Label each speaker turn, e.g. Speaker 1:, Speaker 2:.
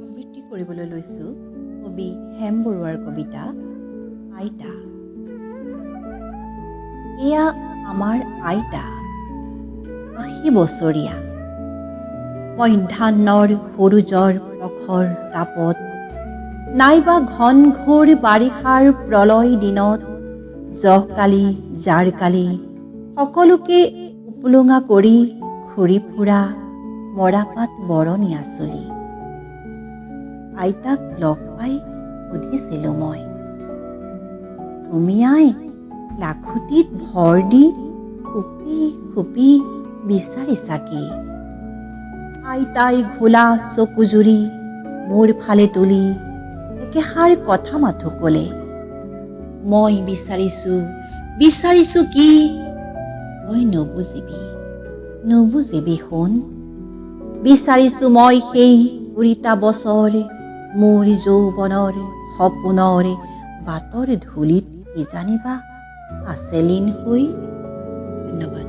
Speaker 1: আবৃত্তি কৰিবলৈ লৈছোঁ কবি হেম বৰুৱাৰ কবিতা আইতা। এয়া আমাৰ আইতা, ৮০ বছৰীয়া। মধ্যাহ্নৰ সূৰুযৰ প্ৰখৰ তাপত নাইবা ঘন ঘোৰ বাৰিষাৰ প্ৰলয় দিনত জহকালি জাৰকালি সকলোকে উপলুঙা কৰি ঘূৰি ফুৰা মৰাপাট বৰণীয়া চুলি। আইতাক লগ পাই সুধিছিলোঁ মই, তুমি আই লাখুটিত ভৰ দি খুপি খুপি বিচাৰিছা কি? আইতাই ঘোলা চকুজুৰি মোৰ ফালে তুলি একেষাৰ কথা মাথো ক'লে, মই বিচাৰিছোঁ কি? মই নুবুজিবি শুন। বিচাৰিছোঁ মই সেই ২০টা বছৰ মোৰ যৌৱনৰ সপোনৰ বাটৰ ধূলিত কিজানিবা আছে লীন হৈ। ধন্যবাদ।